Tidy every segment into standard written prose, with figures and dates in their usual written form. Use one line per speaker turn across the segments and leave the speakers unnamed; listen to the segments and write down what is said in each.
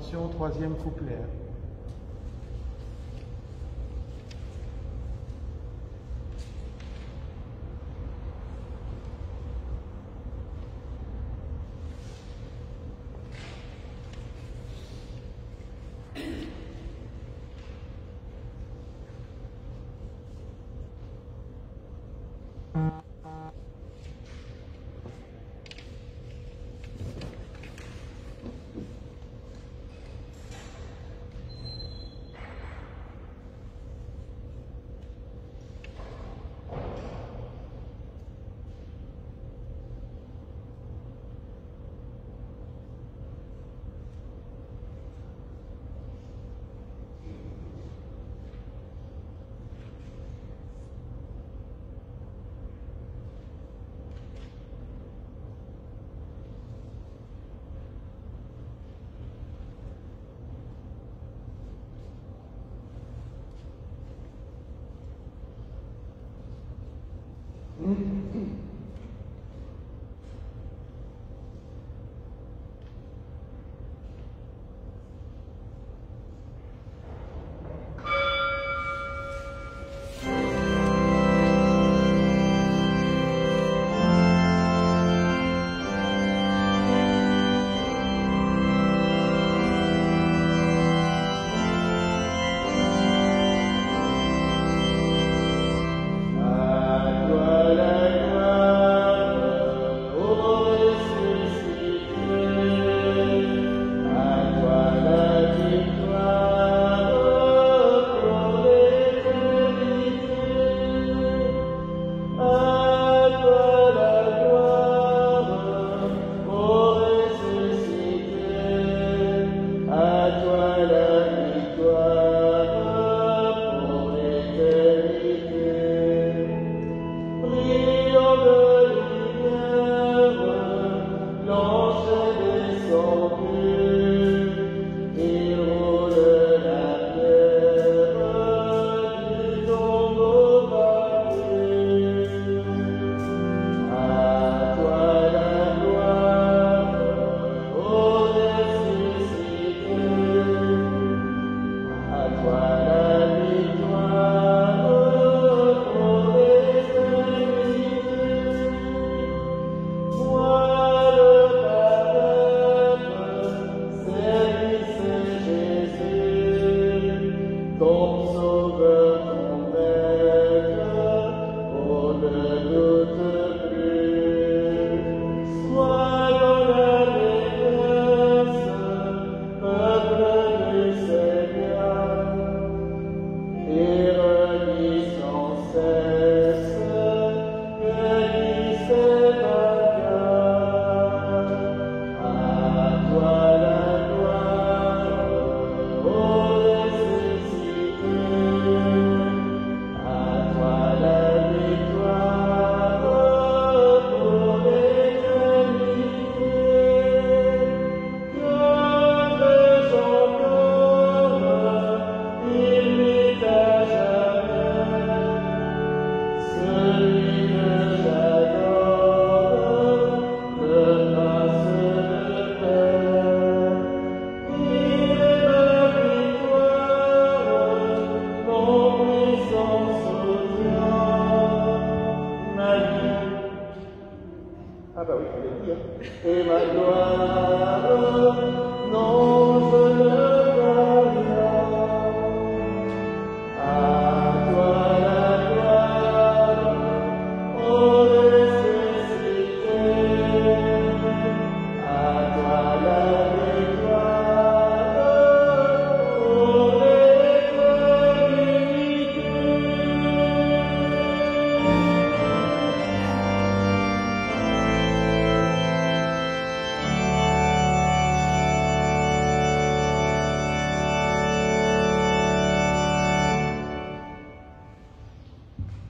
Attention au troisième couplet.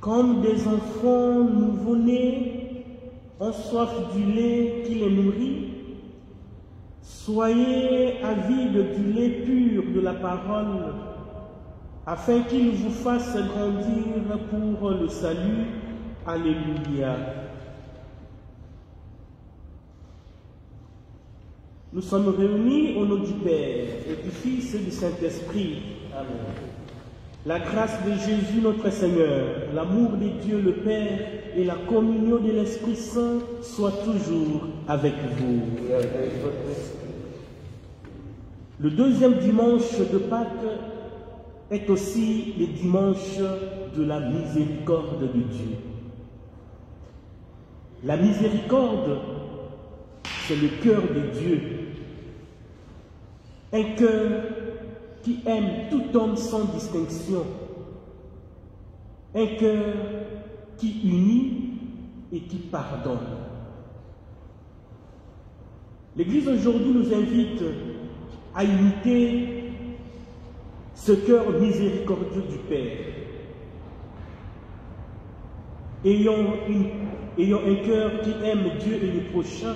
Comme des enfants nouveau-nés ont soif du lait qui les nourrit, soyez avides du lait pur de la parole, afin qu'il vous fasse grandir pour le salut. Alléluia. Nous sommes réunis au nom du Père et du Fils et du Saint-Esprit. Amen. La grâce de Jésus notre Seigneur, l'amour de Dieu le Père et la communion de l'Esprit Saint soient toujours avec vous.
Et avec votre esprit.
Le deuxième dimanche de Pâques est aussi le dimanche de la miséricorde de Dieu. La miséricorde, c'est le cœur de Dieu. Un cœur qui aime tout homme sans distinction. Un cœur qui unit et qui pardonne. L'Église aujourd'hui nous invite à imiter ce cœur miséricordieux du Père. Ayant un cœur qui aime Dieu et le prochain,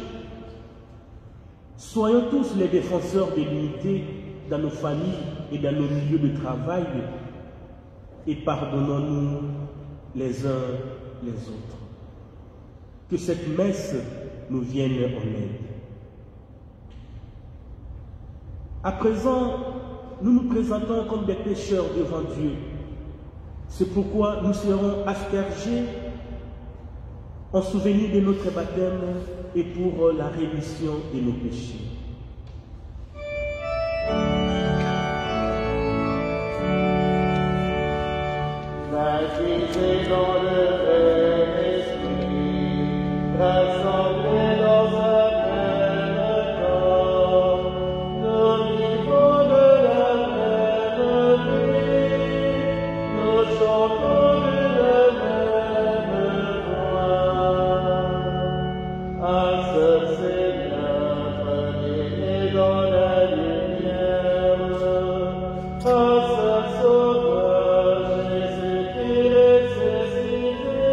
soyons tous les défenseurs de l'unité dans nos familles et dans nos milieux de travail et pardonnons-nous les uns les autres. Que cette messe nous vienne en aide. À présent, nous nous présentons comme des pécheurs devant Dieu. C'est pourquoi nous serons aspergés en souvenir de notre baptême et pour la rémission de nos péchés.
Baptisés dans le Saint-Esprit, rassemblés dans un même corps, nous vivons de la même vie, nous chantons de la même voix. Un seul Seigneur, né dans la lumière, un seul Sauveur, Jésus qui ressuscité.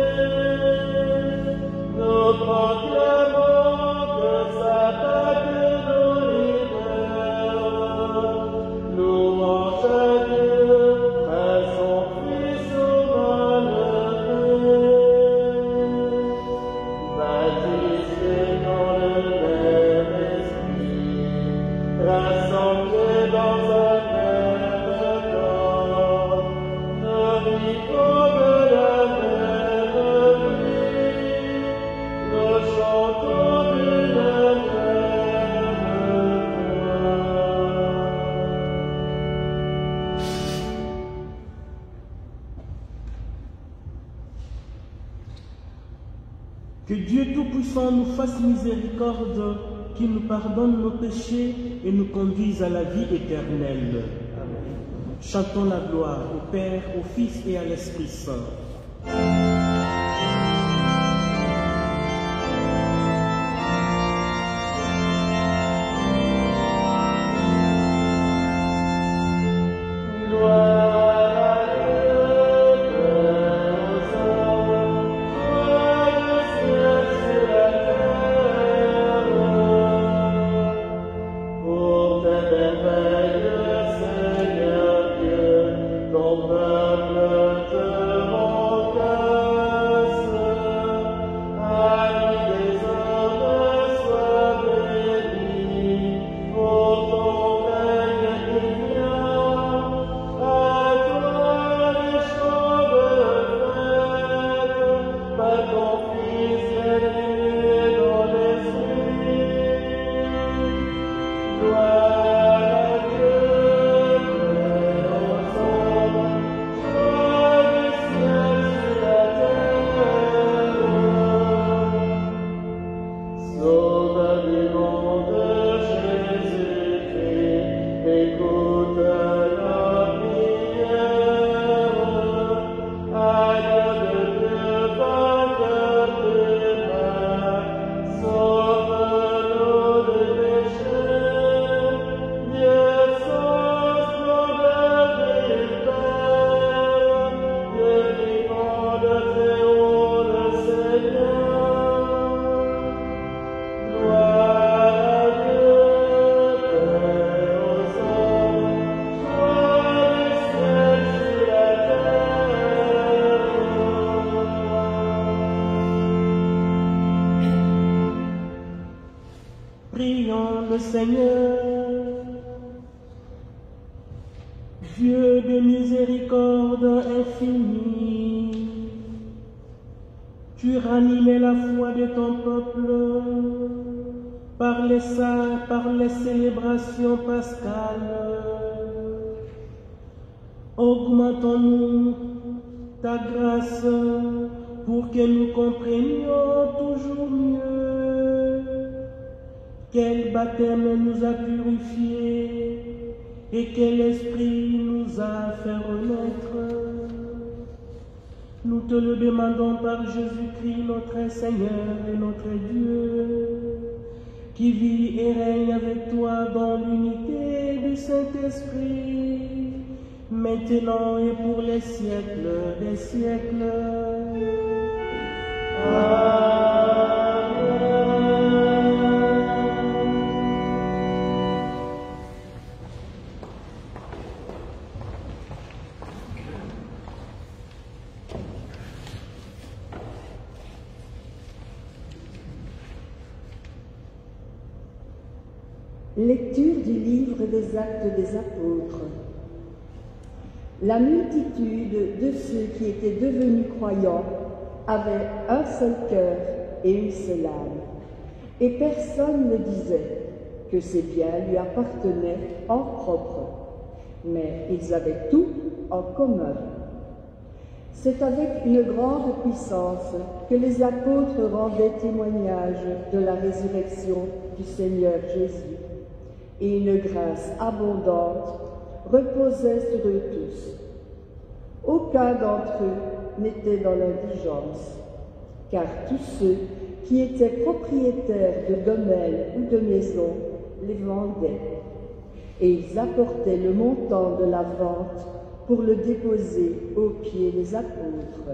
Nous proclamons que sa Pâque nous libère. Louange à Dieu, à son Fils mal-aimé. Baptisés dans le même esprit, rassemblés dans un même corps, nous vivons de la même vie, nous chantons d'une même voix.
Que Dieu Tout-Puissant nous fasse miséricorde, qu'il nous pardonne nos péchés et nous conduise à la vie éternelle.
Amen.
Chantons la gloire au Père, au Fils et à l'Esprit Saint.
Ton peuple te rend
Seigneur, Dieu de miséricorde infinie, tu ranimais la foi de ton peuple par les célébrations pascales. Augmentons-nous ta grâce pour que nous comprenions toujours mieux quel baptême nous a purifiés et quel esprit nous a fait renaître. Nous te le demandons par Jésus-Christ, notre Seigneur et notre Dieu, qui vit et règne avec toi dans l'unité du Saint-Esprit, maintenant et pour les siècles des siècles. Amen.
Lecture du livre des Actes des Apôtres. La multitude de ceux qui étaient devenus croyants avait un seul cœur et une seule âme, et personne ne disait que ses biens lui appartenaient en propre, mais ils avaient tout en commun. C'est avec une grande puissance que les apôtres rendaient témoignage de la résurrection du Seigneur Jésus, et une grâce abondante reposait sur eux tous. Aucun d'entre eux n'était dans l'indigence, car tous ceux qui étaient propriétaires de domaines ou de maisons les vendaient, et ils apportaient le montant de la vente pour le déposer aux pieds des apôtres.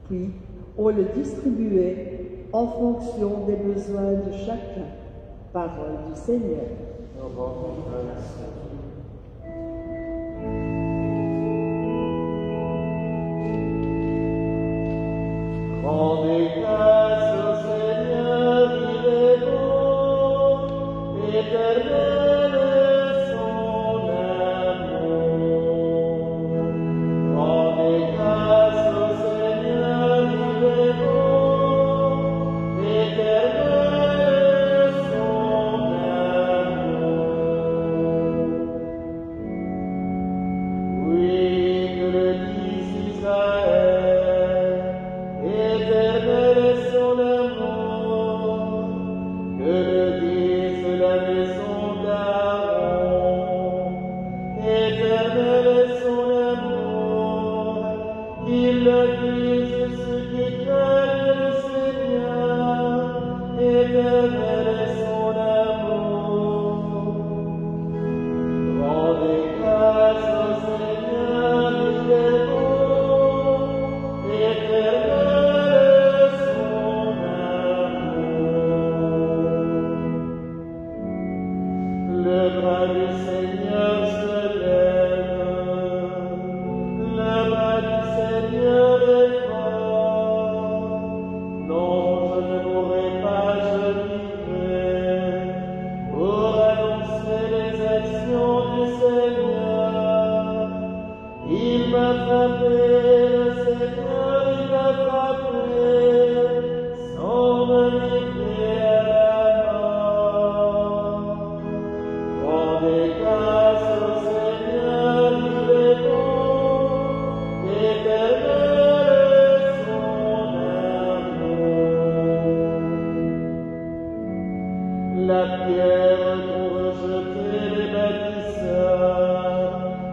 Puis on le distribuait en fonction des besoins de chacun. Parole du Seigneur.
Rendez grâce au Seigneur, il est bon, éternel est son amour. Rendez grâce au Seigneur, il est bon, éternel est son amour. Oui, que le dise Israël, éternel est son amour, que le dise la maison d'Aaron. Éternel est son amour, qu'il le dise ceux qui craignent le Seigneur. Éternel est son amour. Rendez grâce au Seigneur, il est bon, éternel est son amour. Le bras du Seigneur se lève, le bras du Seigneur est fort. Non, je ne mourrai pas, je vivrai pour annoncer les actions du Seigneur. Il m'a frappé, le Seigneur, il m'a frappé, sans me livrer à la mort. Rendez grâce au Seigneur, il est bon, éternel est son amour. La pierre qu'ont rejetée les bâtisseurs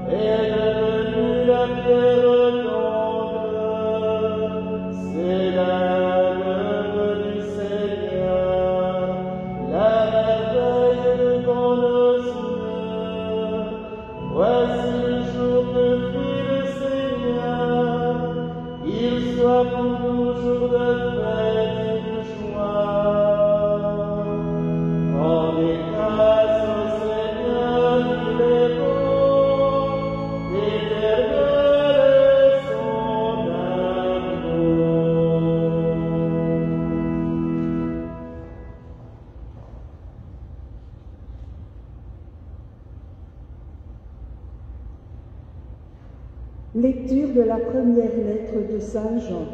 est devenue la pierre d'angle. C'est l'œuvre du Seigneur, la merveille de nos yeux. Voici le jour que fit le Seigneur, il soit pour nous jour de fête et de joie. Rendez grâce au Seigneur, il est bon, éternel est son amour.
Lecture de la première lettre de Saint Jean.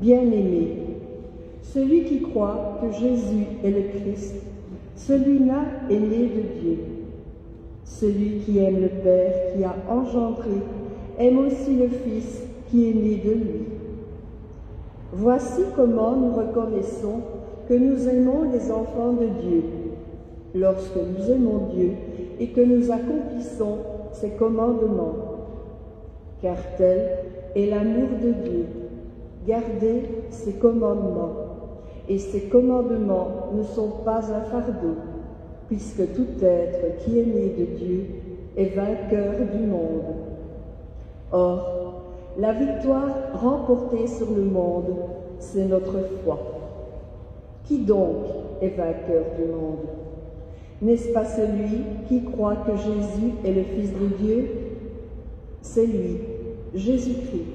Bien-aimés, celui qui croit que Jésus est le Christ, celui-là est né de Dieu. Celui qui aime le Père qui a engendré aime aussi le Fils qui est né de lui. Voici comment nous reconnaissons que nous aimons les enfants de Dieu, lorsque nous aimons Dieu et que nous accomplissons ses commandements. Car tel est l'amour de Dieu, garder ses commandements. Et ses commandements ne sont pas un fardeau, puisque tout être qui est né de Dieu est vainqueur du monde. Or, la victoire remportée sur le monde, c'est notre foi. Qui donc est vainqueur du monde? N'est-ce pas celui qui croit que Jésus est le Fils de Dieu? C'est lui, Jésus-Christ,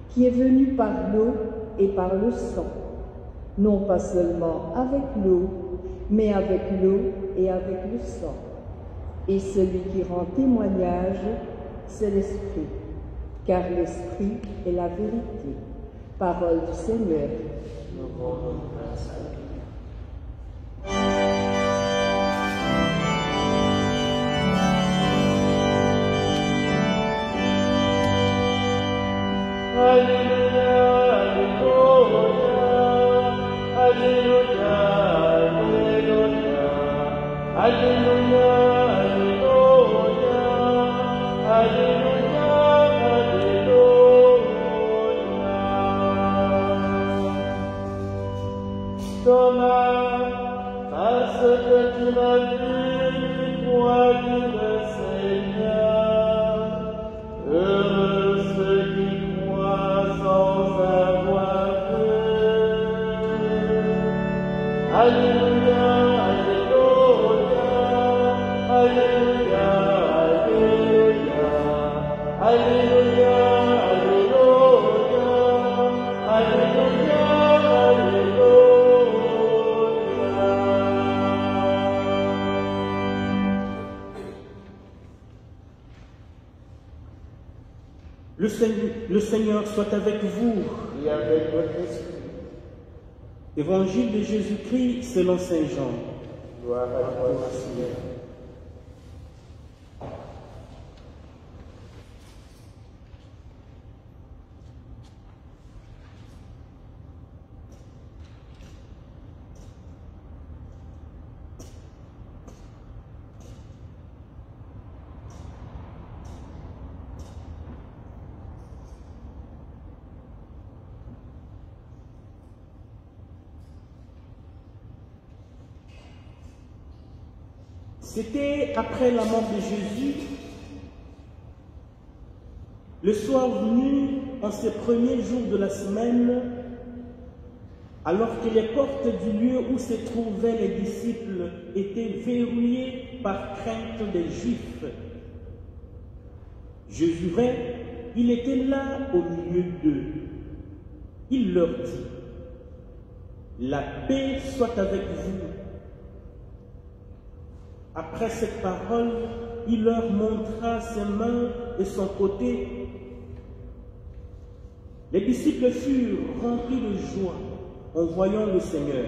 qui est venu par l'eau et par le sang, non pas seulement avec l'eau, mais avec l'eau et avec le sang. Et celui qui rend témoignage, c'est l'Esprit, car l'Esprit est la vérité. Parole du Seigneur.
Nous rendons grâce à Dieu. Alléluia, Alléluia, Alléluia, Alléluia, Alléluia, Alléluia, Alléluia, Alléluia. Thomas, parce que tu m'as vu, crois le Seigneur. Heureux ceux qui croient sans avoir vu. Alléluia, Alléluia, Alléluia, Alléluia, Alléluia, Alléluia, Alléluia, Alléluia.
Le Seigneur soit avec vous.
Et avec votre esprit.
Évangile de Jésus-Christ selon Saint Jean.
Gloire à toi, Seigneur.
C'était après la mort de Jésus, le soir venu, en ces premiers jours de la semaine, alors que les portes du lieu où se trouvaient les disciples étaient verrouillées par crainte des Juifs. Jésus vint, il était là au milieu d'eux. Il leur dit, « La paix soit avec vous. » Après cette parole, il leur montra ses mains et son côté. Les disciples furent remplis de joie en voyant le Seigneur.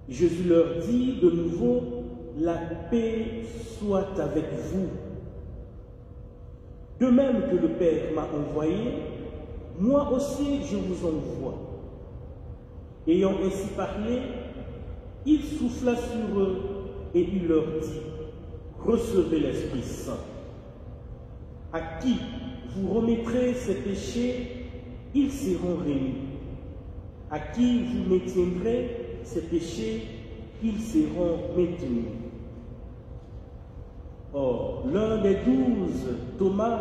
Jésus leur dit de nouveau, « La paix soit avec vous. » De même que le Père m'a envoyé, moi aussi je vous envoie. Ayant ainsi parlé, il souffla sur eux et il leur dit, « Recevez l'Esprit Saint. À qui vous remettrez ces péchés, ils seront remis. À qui vous maintiendrez ces péchés, ils seront maintenus. » Or, l'un des 12, Thomas,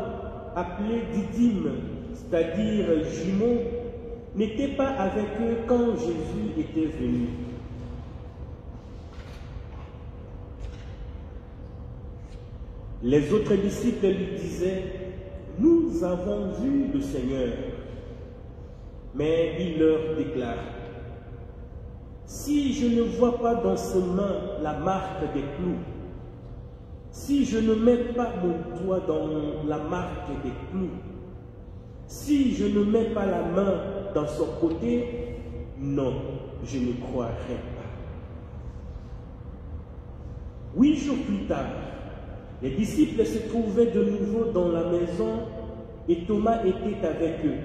appelé Didyme, c'est-à-dire jumeau, n'était pas avec eux quand Jésus était venu. Les autres disciples lui disaient, « Nous avons vu le Seigneur. » Mais il leur déclare, « Si je ne vois pas dans ses mains la marque des clous, si je ne mets pas mon doigt dans la marque des clous, si je ne mets pas la main dans son côté, non, je ne croirai pas. 8 jours plus tard, les disciples se trouvaient de nouveau dans la maison et Thomas était avec eux.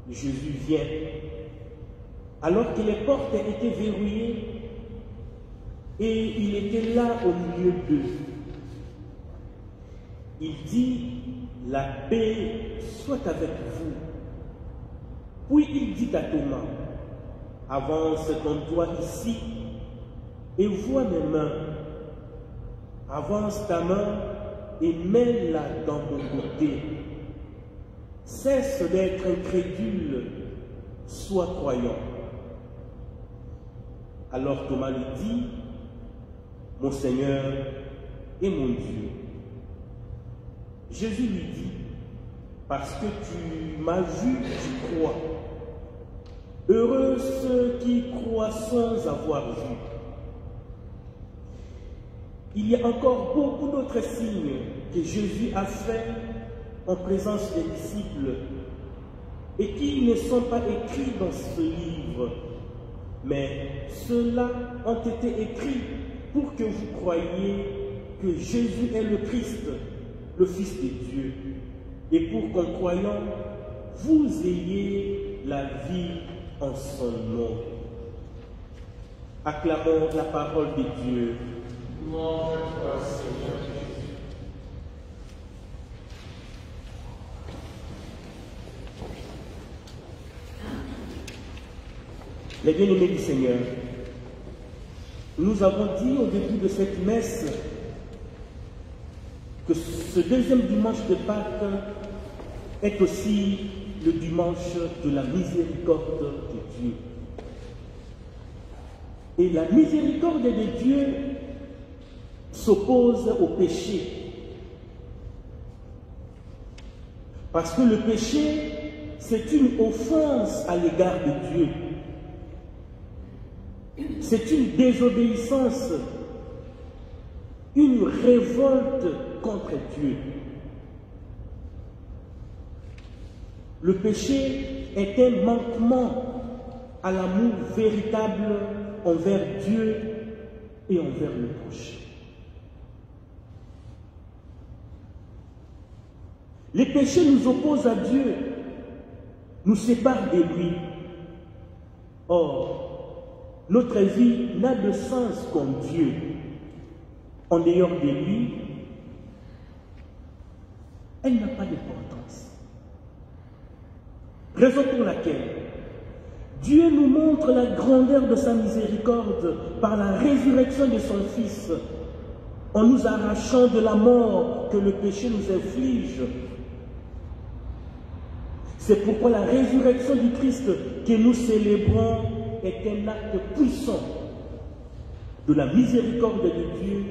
Jésus vient. Alors que les portes étaient verrouillées et il était là au milieu d'eux. Il dit, la paix soit avec vous. Puis il dit à Thomas, avance ton doigt ici et vois mes mains. Avance ta main et mets-la dans mon côté. Cesse d'être incrédule, sois croyant. Alors Thomas lui dit, mon Seigneur et mon Dieu. Jésus lui dit, parce que tu m'as vu, tu crois. Heureux ceux qui croient sans avoir vu. Il y a encore beaucoup d'autres signes que Jésus a faits en présence des disciples et qui ne sont pas écrits dans ce livre, mais ceux-là ont été écrits pour que vous croyiez que Jésus est le Christ, le Fils de Dieu, et pour qu'en croyant, vous ayez la vie en son nom. Acclamons la parole de Dieu.
Gloire à toi, Seigneur Jésus.
Les bien-aimés du Seigneur, nous avons dit au début de cette messe que ce deuxième dimanche de Pâques est aussi le dimanche de la miséricorde de Dieu. Et la miséricorde de Dieu s'oppose au péché. Parce que le péché, c'est une offense à l'égard de Dieu. C'est une désobéissance, une révolte contre Dieu. Le péché est un manquement à l'amour véritable envers Dieu et envers le prochain. Les péchés nous opposent à Dieu, nous séparent de lui. Or, notre vie n'a de sens comme Dieu. En dehors de lui, elle n'a pas d'importance. Raison pour laquelle Dieu nous montre la grandeur de sa miséricorde par la résurrection de son Fils, en nous arrachant de la mort que le péché nous inflige. C'est pourquoi la résurrection du Christ que nous célébrons est un acte puissant de la miséricorde de Dieu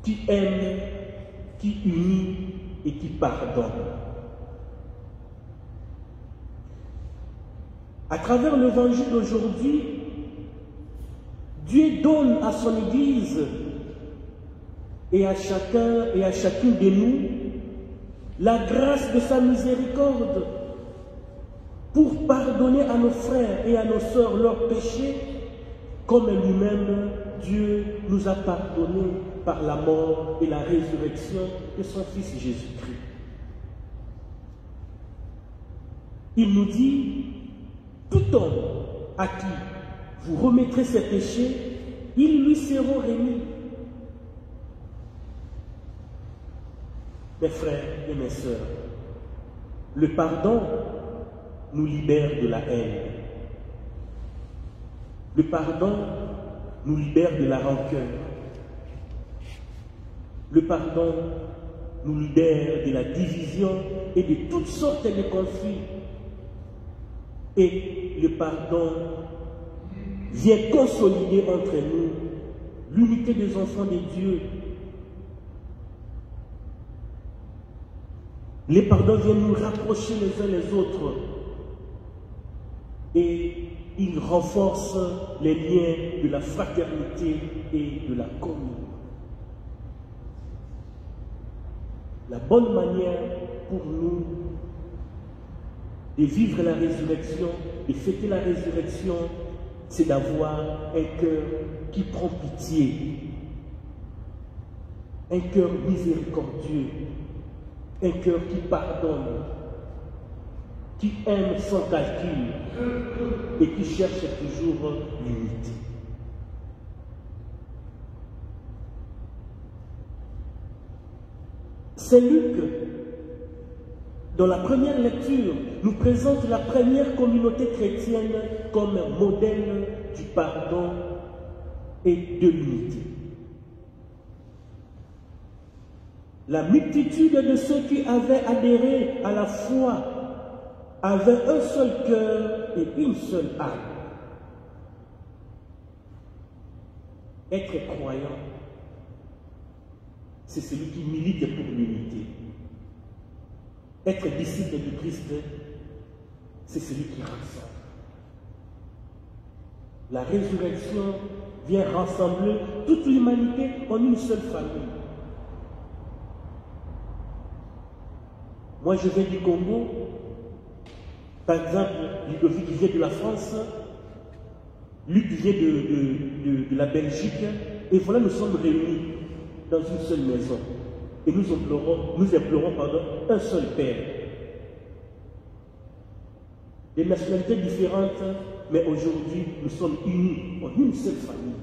qui aime, qui unit et qui pardonne. À travers l'évangile d'aujourd'hui, Dieu donne à son Église et à chacun et à chacune de nous la grâce de sa miséricorde pour pardonner à nos frères et à nos sœurs leurs péchés, comme lui-même, Dieu nous a pardonné par la mort et la résurrection de son Fils Jésus-Christ. Il nous dit, tout homme à qui vous remettrez ses péchés, ils lui seront remis. Mes frères et mes sœurs, le pardon nous libère de la haine. Le pardon nous libère de la rancœur. Le pardon nous libère de la division et de toutes sortes de conflits. Et le pardon vient consolider entre nous l'unité des enfants de Dieu. Les pardons viennent nous rapprocher les uns les autres et ils renforcent les liens de la fraternité et de la communion. La bonne manière pour nous de vivre la résurrection, de fêter la résurrection, c'est d'avoir un cœur qui prend pitié, un cœur miséricordieux, un cœur qui pardonne, qui aime sans calcul et qui cherche toujours l'unité. Saint Luc, dans la première lecture, nous présente la première communauté chrétienne comme modèle du pardon et de l'unité. La multitude de ceux qui avaient adhéré à la foi avaient un seul cœur et une seule âme. Être croyant, c'est celui qui milite pour l'unité. Être disciple du Christ, c'est celui qui rassemble. La résurrection vient rassembler toute l'humanité en une seule famille. Moi, je viens du Congo. Par exemple, Ludovic vient de la France. Luc vient de la Belgique. Et voilà, nous sommes réunis dans une seule maison. Et nous implorons un seul Père. Des nationalités différentes, mais aujourd'hui, nous sommes unis en une seule famille.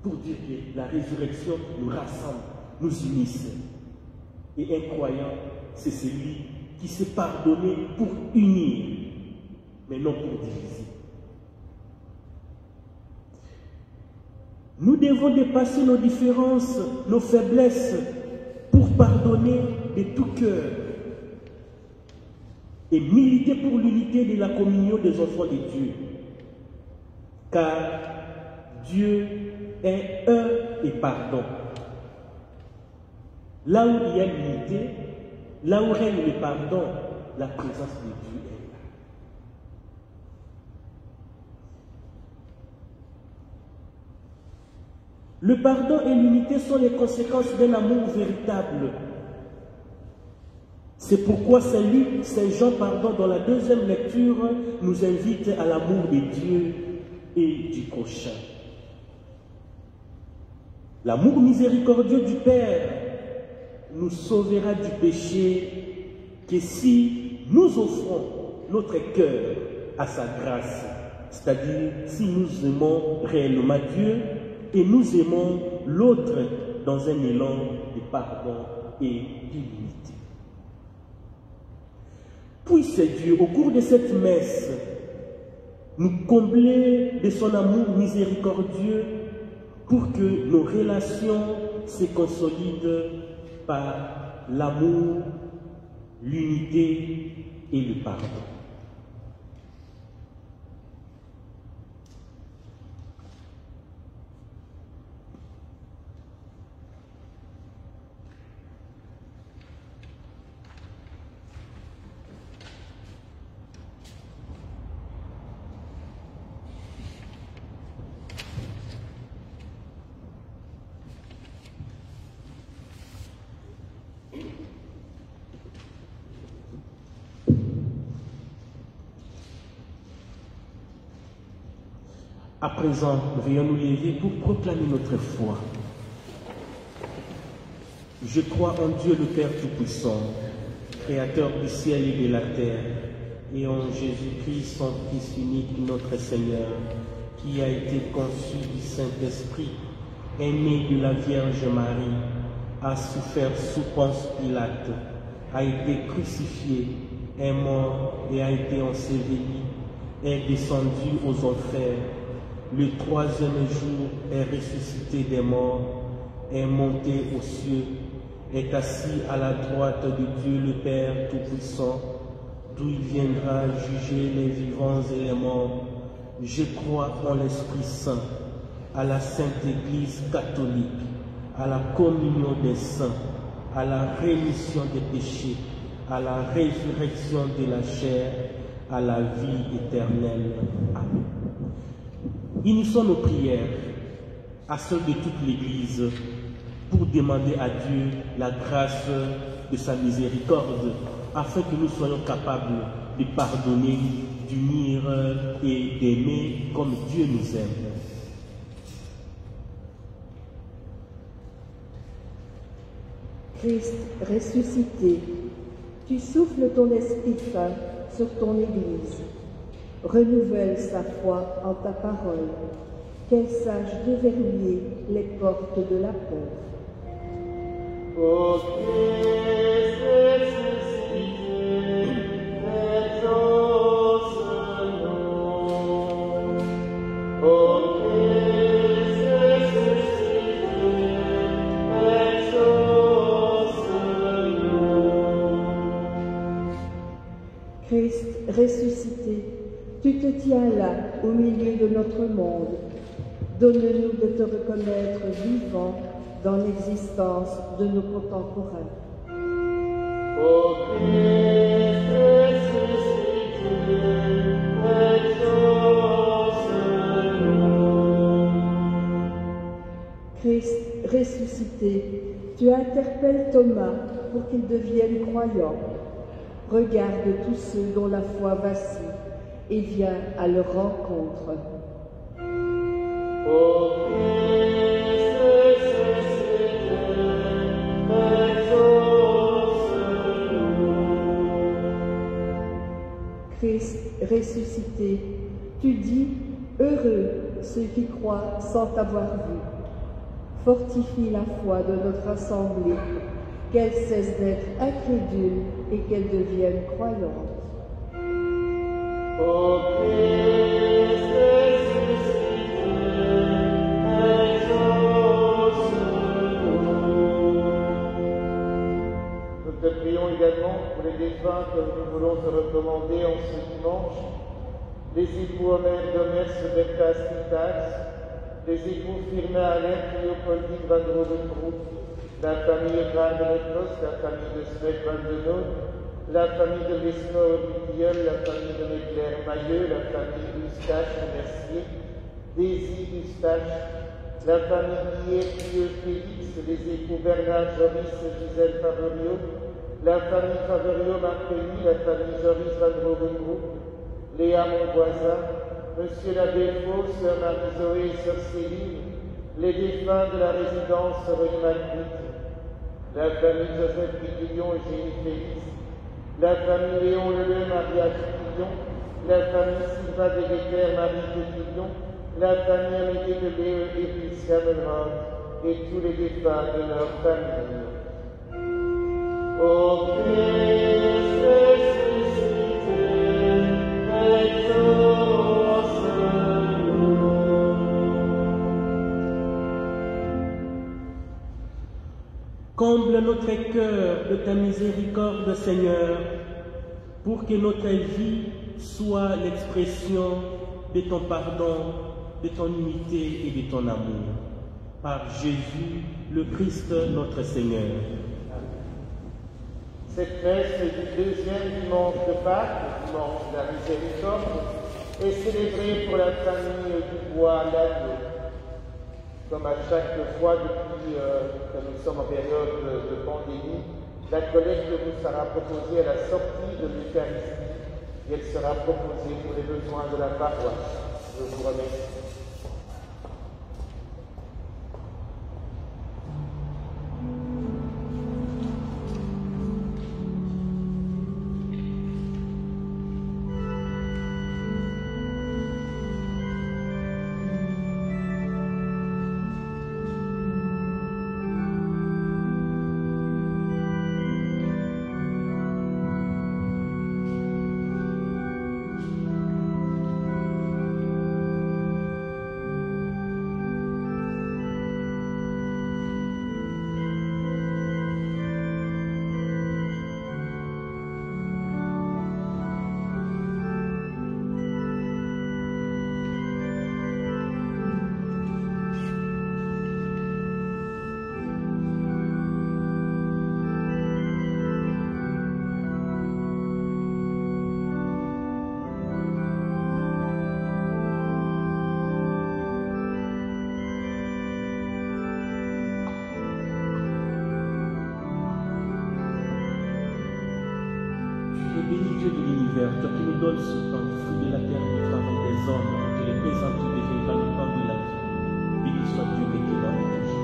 Pour dire que la résurrection nous rassemble, nous unisse. Et un croyant, c'est celui qui s'est pardonné pour unir, mais non pour diviser. Nous devons dépasser nos différences, nos faiblesses, pour pardonner de tout cœur et militer pour l'unité de la communion des enfants de Dieu. Car Dieu est un et pardon. Là où il y a l'unité, là où règne le pardon, la présence de Dieu est là. Le pardon et l'unité sont les conséquences d'un amour véritable. C'est pourquoi Saint Luc, Saint Jean, dans la deuxième lecture, nous invite à l'amour de Dieu et du prochain. L'amour miséricordieux du Père nous sauvera du péché que si nous offrons notre cœur à sa grâce, c'est-à-dire si nous aimons réellement Dieu et nous aimons l'autre dans un élan de pardon et d'unité. Puisse Dieu, au cours de cette messe, nous combler de son amour miséricordieux pour que nos relations se consolident par l'amour, l'unité et le pardon. À présent, veuillons nous lever pour proclamer notre foi. Je crois en Dieu le Père Tout-Puissant, Créateur du ciel et de la terre, et en Jésus-Christ, son Fils unique, notre Seigneur, qui a été conçu du Saint-Esprit, est né de la Vierge Marie, a souffert sous Ponce Pilate, a été crucifié, est mort et a été enseveli, est descendu aux enfers. Le troisième jour est ressuscité des morts, est monté aux cieux, est assis à la droite de Dieu le Père Tout-Puissant, d'où il viendra juger les vivants et les morts. Je crois en l'Esprit Saint, à la Sainte Église catholique, à la communion des saints, à la rémission des péchés, à la résurrection de la chair, à la vie éternelle. Amen. Unissons nos prières à celles de toute l'Église pour demander à Dieu la grâce de sa miséricorde, afin que nous soyons capables de pardonner, d'unir et d'aimer comme Dieu nous aime.
Christ ressuscité, tu souffles ton esprit saint sur ton Église. Renouvelle sa foi en ta parole, qu'elle sache déverrouiller les portes de la peur.
Ô Christ ressuscité, exauce-nous. Ô Christ ressuscité, exauce-nous.
Christ ressuscité, tu te tiens là, au milieu de notre monde. Donne-nous de te reconnaître vivant dans l'existence de nos contemporains.
Ô Christ ressuscité, exauce-nous.
Christ ressuscité, tu interpelles Thomas pour qu'il devienne croyant. Regarde tous ceux dont la foi vacille et viens à leur rencontre.
Ô Christ ressuscité, exauce-nous.
Christ ressuscité, tu dis, heureux ceux qui croient sans t'avoir vu. Fortifie la foi de notre assemblée, qu'elle cesse d'être incrédule et qu'elle devienne croyante.
Ô Christ ressuscité, exauce-nous. Nous te prions également pour les défunts que nous voulons te recommander en ce dimanche, les époux Omer Domers Bertas Titax, les époux Firmin Alec Léopoldine Van Rodenbroek, la famille Van de Letnos, la famille de Smet Van de Noot, la famille de Lesnor Butilleul, la famille de Méclair-Mailleux, la famille Eustache Mercier, Daisy Eustache, la famille Guillet Félix, les époux Bernard Joris, Gisèle Favorio, la famille Favorio Martelly, la famille Joris Van Rodenbroek, Léa Monvoisin, Monsieur l'abbé Faux, Sœur Marie-Zoé et Sœur Céline, les défunts de la résidence rue Magritte, la famille Joseph Guillon et Génie Félix, la famille Léon Leleu, Maria Guillon, la famille Sylvain Déléter, Marie Guillon, la famille Amédée de Léo et Prisca Melrod, et tous les défunts de leur famille. Ô Christ ressuscité, exauce-nous.
Comble notre cœur de ta miséricorde, Seigneur, pour que notre vie soit l'expression de ton pardon, de ton unité et de ton amour. Par Jésus, le Christ, notre Seigneur.
Cette messe du deuxième dimanche de Pâques, le dimanche de la miséricorde, est célébrée pour la famille du bois l'agneau. Comme à chaque fois depuis que nous sommes en période de pandémie, la collecte vous sera proposée à la sortie de l'Eucharistie et elle sera proposée pour les besoins de la paroisse. Je vous remercie.
Bénis Dieu de l'univers, toi qui nous donnes ce pain, fruit de la terre et du travail des hommes, que les présents qui deviendra le pain de la vie. Béni soit Dieu maintenant et toujours.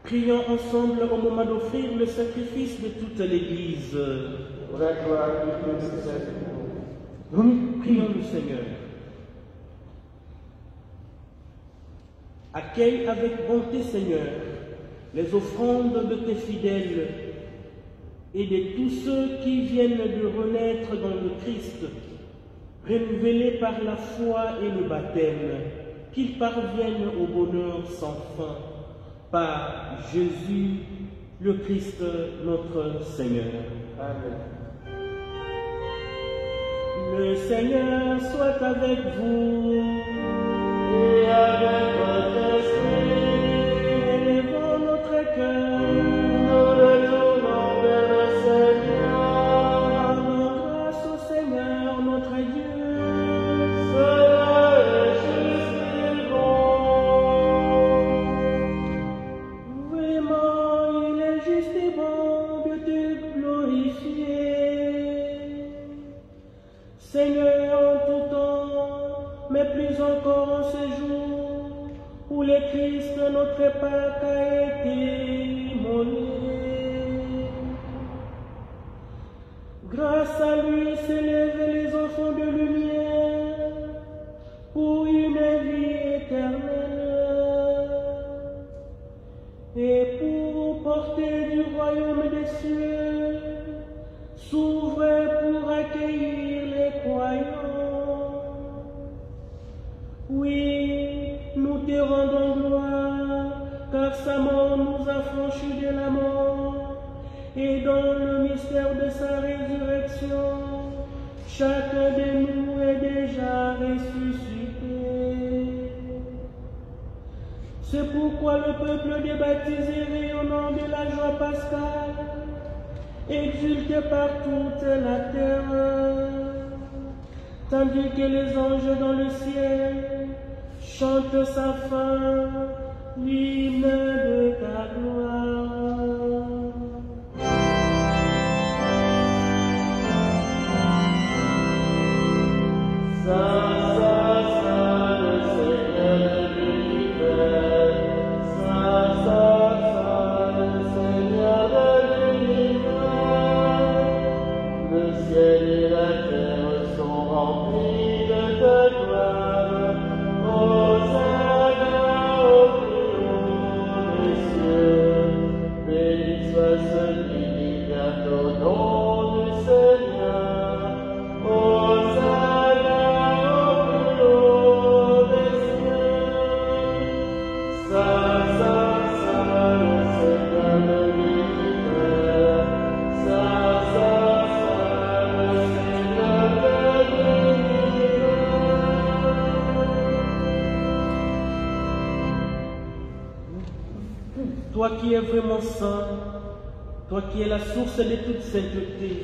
Prions ensemble au moment d'offrir le sacrifice de toute l'Église.
Pour la gloire de Dieu de sa vie.
Prions le Seigneur. Accueille avec bonté, Seigneur, les offrandes de tes fidèles et de tous ceux qui viennent de renaître dans le Christ, renouvelés par la foi et le baptême, qu'ils parviennent au bonheur sans fin. Par Jésus, le Christ, notre Seigneur.
Amen.
Le Seigneur soit avec vous.
Et avec votre esprit,
Élevons notre cœur.
nous le tournons vers le Seigneur.
Rendons grâce au Seigneur, notre Dieu.
Cela est juste et bon.
Vraiment, il est juste et bon de te glorifier. Seigneur, en tout temps, mais plus encore en ce jour où le Christ, notre Pâque, a été immolé. Grâce à lui s'élèvent les enfants de lumière pour une vie éternelle et pour porter du royaume des cieux, s'ouvre pour accueillir les croyants. Oui, nous te rendons gloire, car sa mort nous a franchis de la mort, et dans le mystère de sa résurrection, chacun de nous est déjà ressuscité. C'est pourquoi le peuple des baptisés rayonnant de la joie pascale exulte par toute la terre, tandis que les anges dans le ciel chantent sa fin, l'hymne de ta gloire. Toi qui es vraiment saint, toi qui es la source de toute sainteté,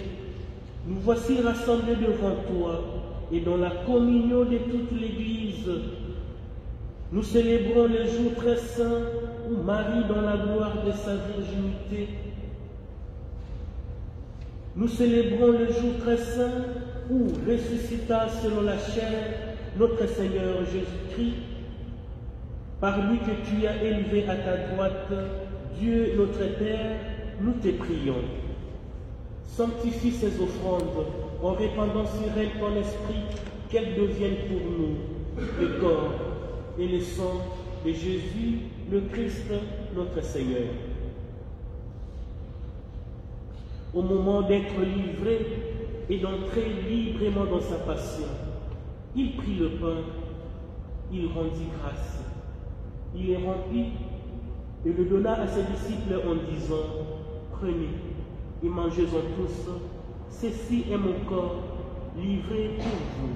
nous voici rassemblés devant toi et dans la communion de toute l'Église. Nous célébrons le jour très saint où Marie, dans la gloire de sa virginité, nous célébrons le jour très saint où ressuscita selon la chair notre Seigneur Jésus-Christ, par lui que tu as élevé à ta droite, Dieu notre Père, nous te prions. Sanctifie ces offrandes en répandant sur elles ton esprit, qu'elles deviennent pour nous le corps et le sang de Jésus, le Christ, notre Seigneur. Au moment d'être livré et d'entrer librement dans sa passion, il prit le pain, il rendit grâce. Il les remplit et le donna à ses disciples en disant, prenez et mangez-en tous, ceci est mon corps livré pour vous.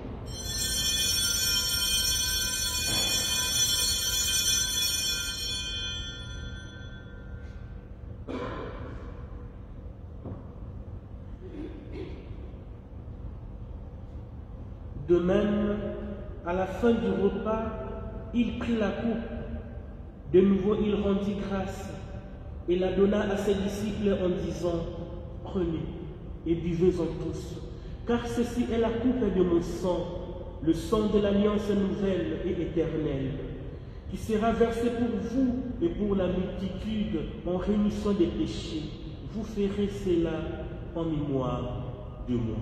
De même, à la fin du repas, il prit la coupe. De nouveau, il rendit grâce et la donna à ses disciples en disant, prenez et buvez-en tous, car ceci est la coupe de mon sang, le sang de l'alliance nouvelle et éternelle, qui sera versé pour vous et pour la multitude en rémission des péchés. Vous ferez cela en mémoire de moi.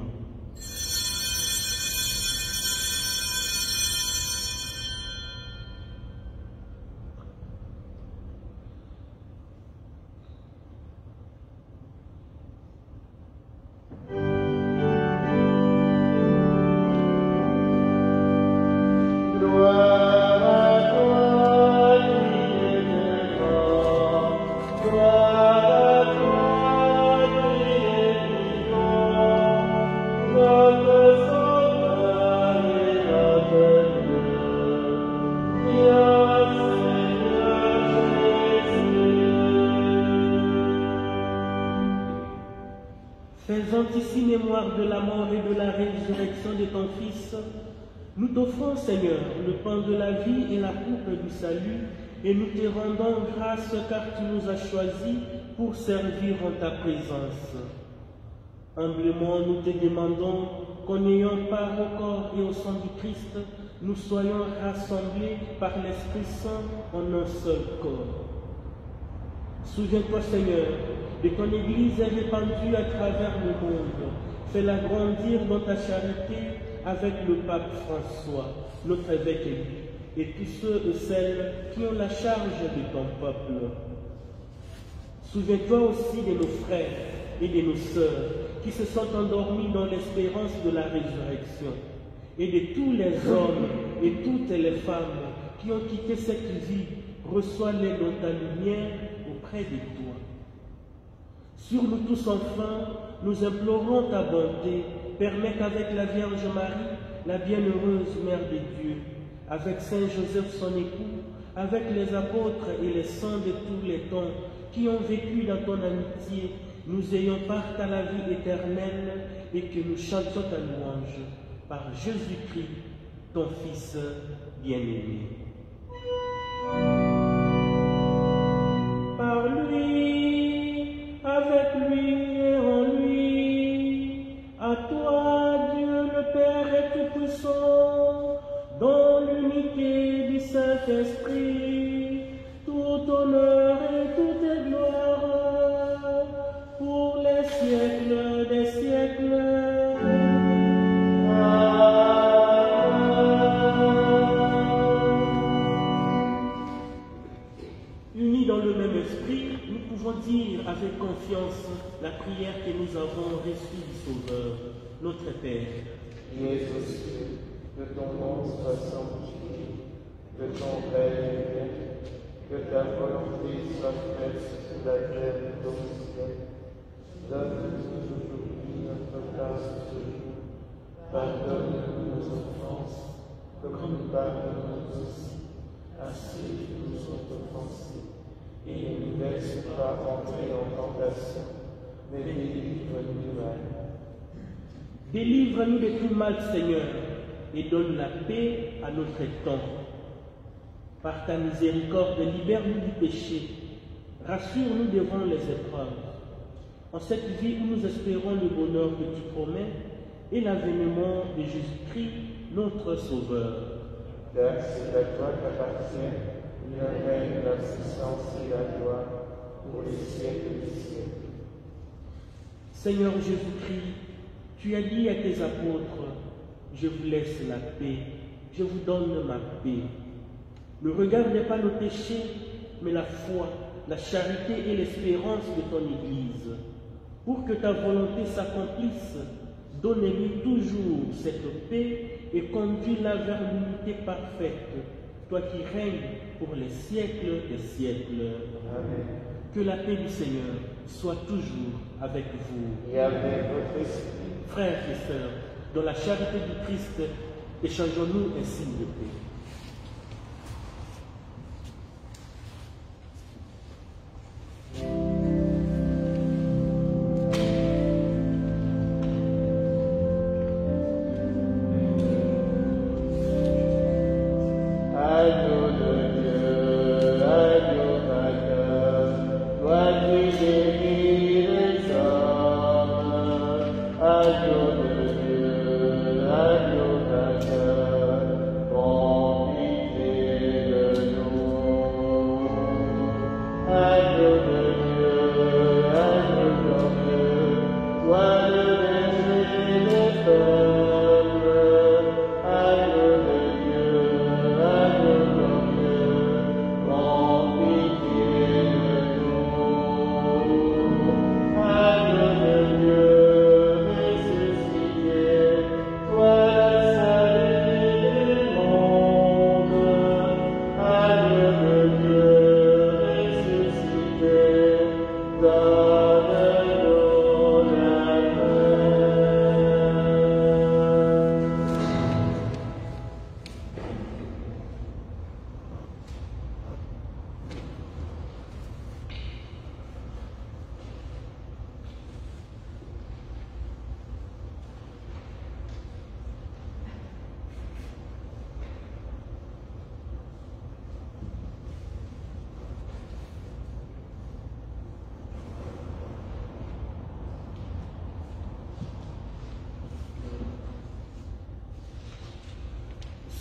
Faisant ici mémoire de la mort et de la résurrection de ton Fils, nous t'offrons, Seigneur, le pain de la vie et la coupe du salut, et nous te rendons grâce car tu nous as choisis pour servir en ta présence. Humblement, nous te demandons qu'en ayant part au corps et au sang du Christ, nous soyons rassemblés par l'Esprit Saint en un seul corps. Souviens-toi, Seigneur, de ton Église répandue à travers le monde. Fais-la grandir dans ta charité avec le pape François, notre évêque élu, et tous ceux et celles qui ont la charge de ton peuple. Souviens-toi aussi de nos frères et de nos sœurs qui se sont endormis dans l'espérance de la résurrection, et de tous les hommes et toutes les femmes qui ont quitté cette vie reçois-les dans ta lumière auprès de toi. Sur nous tous enfin, nous implorons ta bonté. Permets qu'avec la Vierge Marie, la bienheureuse Mère de Dieu, avec Saint Joseph son époux, avec les apôtres et les saints de tous les temps qui ont vécu dans ton amitié, nous ayons part à la vie éternelle et que nous chantions ta louange par Jésus-Christ, ton Fils bien-aimé. Par lui, avec lui et en lui, à toi, Dieu le Père Tout-Puissant, dans l'unité du Saint-Esprit, tout honneur et toute gloire, pour les siècles des siècles. Unis dans le même esprit, nous pouvons dire avec confiance la prière que nous avons reçue du Sauveur, notre Père.
Qui es aux cieux, que ton nom soit sanctifié, que ton règne vienne, que ta volonté soit faite sur la terre comme au ciel. Donne-nous aujourd'hui notre pain de ce jour. Pardonne-nous nos offenses, comme nous pardonnons aussi à ceux qui nous ont offensés. Et ne nous laisse pas entrer en tentation, mais délivre-nous du mal.
Délivre-nous de tout mal, Seigneur, et donne la paix à notre temps. Par ta miséricorde, libère-nous du péché, rassure-nous devant les épreuves. En cette vie où nous espérons le bonheur que tu promets et l'avènement de Jésus-Christ, notre Sauveur.
Car c'est à toi qu'appartient le règne, la puissance et la gloire pour les siècles des siècles.
Seigneur Jésus-Christ, tu as dit à tes apôtres, je vous laisse la paix, je vous donne ma paix. Ne regardez pas nos péchés, mais la foi, la charité et l'espérance de ton Église. Pour que ta volonté s'accomplisse, donne-lui toujours cette paix et conduis-la vers l'unité parfaite, toi qui règnes pour les siècles des siècles.
Amen.
Que la paix du Seigneur soit toujours avec vous.
Et avec votre esprit.
Frères et sœurs, dans la charité du Christ, échangeons-nous un signe de paix.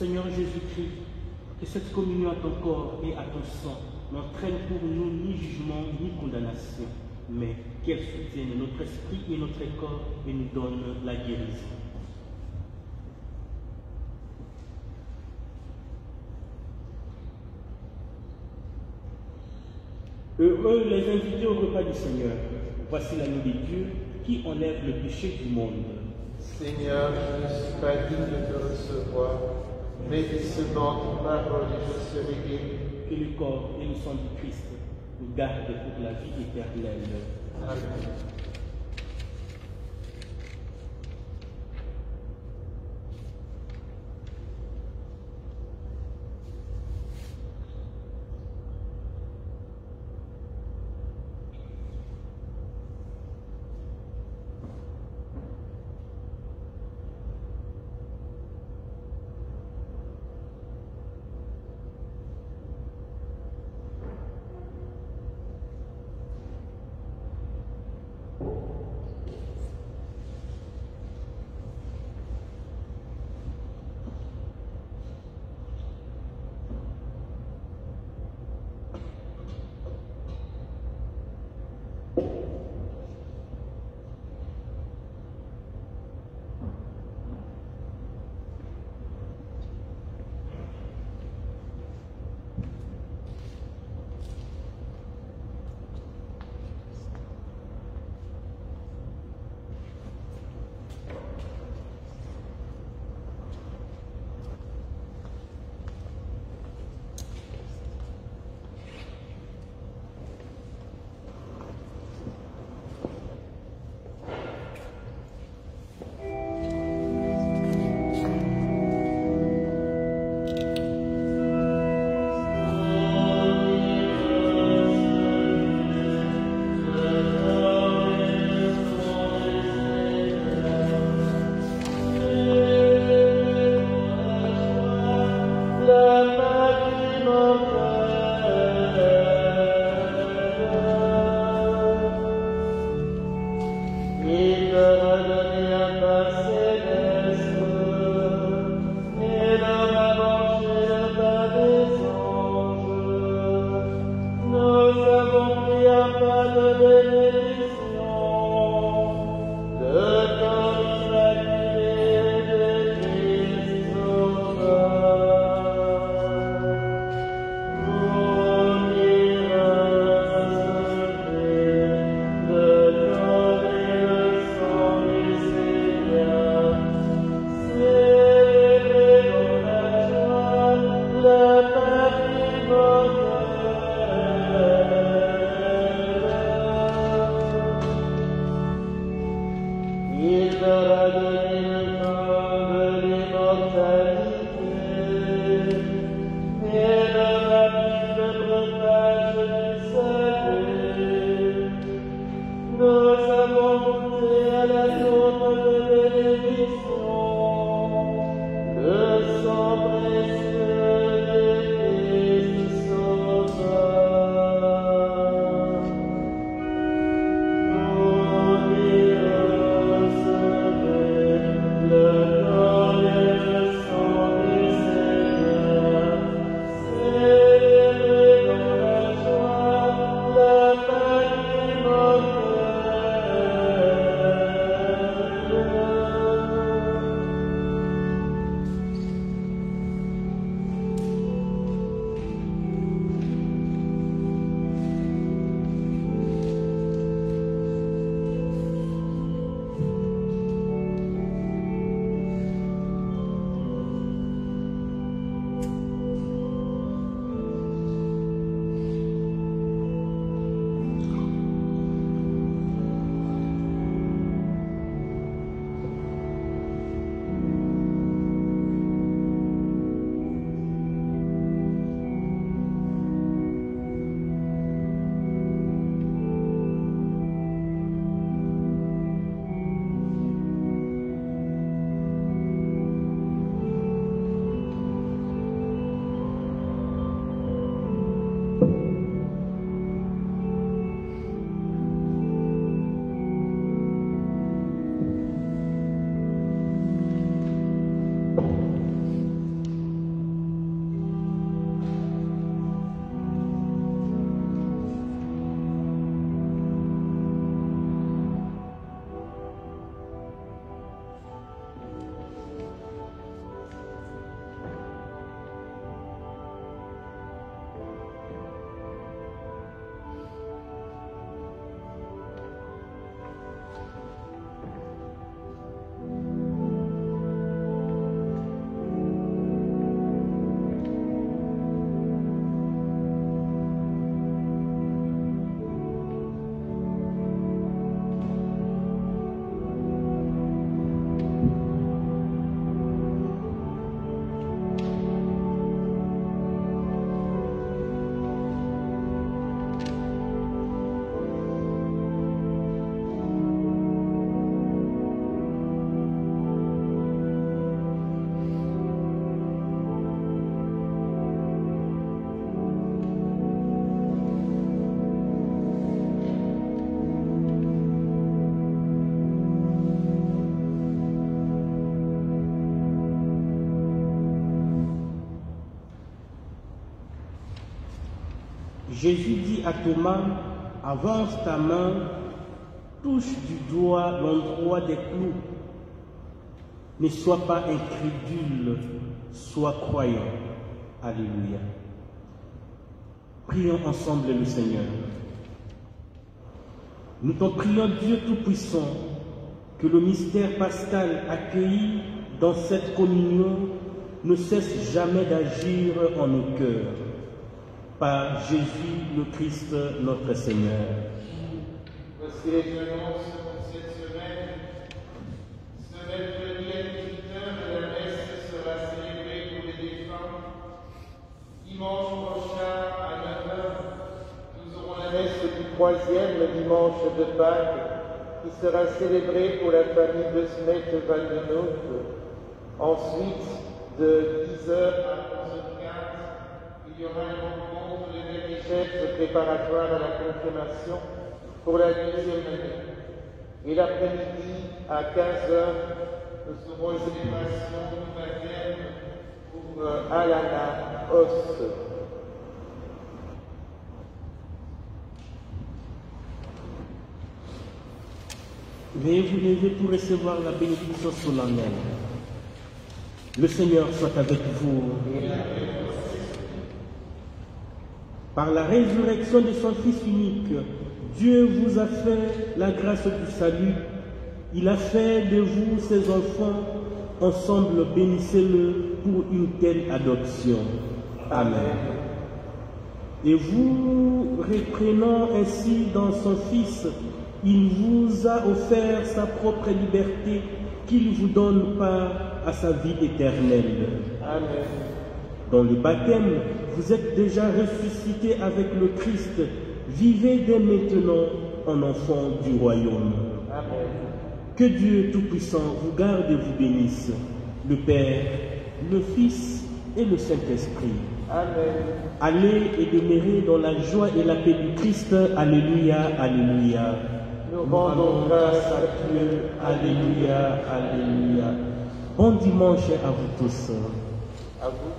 Seigneur Jésus-Christ, que cette communion à ton corps et à ton sang n'entraîne pour nous ni jugement ni condamnation, mais qu'elle soutienne notre esprit et notre corps et nous donne la guérison. Heureux les invités au repas du Seigneur. Voici l'agneau de Dieu qui enlève le péché du monde.
Seigneur, je ne suis pas digne de te recevoir, mais dis seulement ton parole et je serai guéri.
que le corps et le sang du Christ nous gardent pour la vie éternelle. Amen. Jésus dit à Thomas, avance ta main, touche du doigt l'endroit des clous. Ne sois pas incrédule, sois croyant. Alléluia. Prions ensemble le Seigneur. Nous t'en prions, Dieu Tout-Puissant, que le mystère pascal accueilli dans cette communion ne cesse jamais d'agir en nos cœurs. Par Jésus le Christ, notre Seigneur.
Voici les annonces pour cette semaine. Ce mercredi inquisiteur de la messe sera célébrée pour les défunts. Dimanche prochain à 9h, nous aurons la messe du 3e dimanche de Pâques, qui sera célébrée pour la famille de Smet-Valdenot. Ensuite, de 10h à 11h15, il y aura une rencontre de catéchèses préparatoires à la confirmation pour la 10e année. Et l'après-midi, à 15h, nous aurons une célébration du baptême pour Alana Os.
Veuillez vous lever pour recevoir la bénédiction solennelle. Le Seigneur soit avec vous. Par la résurrection de son Fils unique, Dieu vous a fait la grâce du salut. Il a fait de vous ses enfants. Ensemble, bénissez-le pour une telle adoption. Amen. Et vous, reprenant ainsi dans son Fils, il vous a offert sa propre liberté, qu'il vous donne part à sa vie éternelle.
Amen.
Dans le baptême, vous êtes déjà ressuscités avec le Christ. Vivez dès maintenant en enfants du royaume.
Amen.
Que Dieu Tout-Puissant vous garde et vous bénisse, le Père, le Fils et le Saint-Esprit.
Amen.
Allez et demeurez dans la joie et la paix du Christ. Alléluia, alléluia.
Nous rendons grâce à Dieu.
Alléluia, alléluia. Bon dimanche à vous tous.
À vous.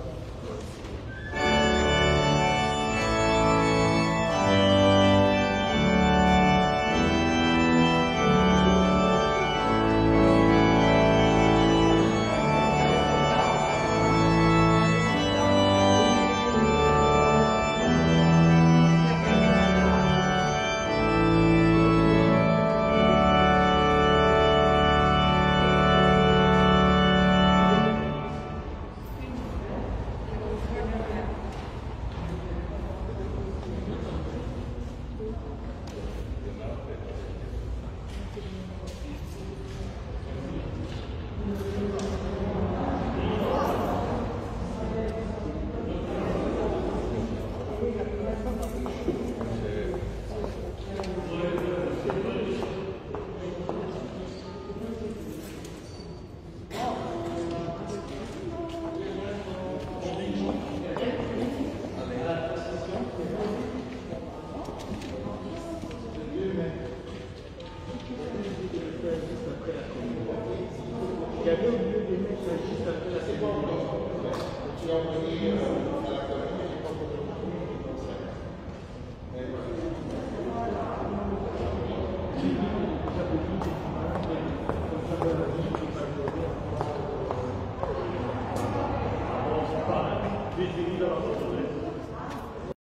Bienvenue dans la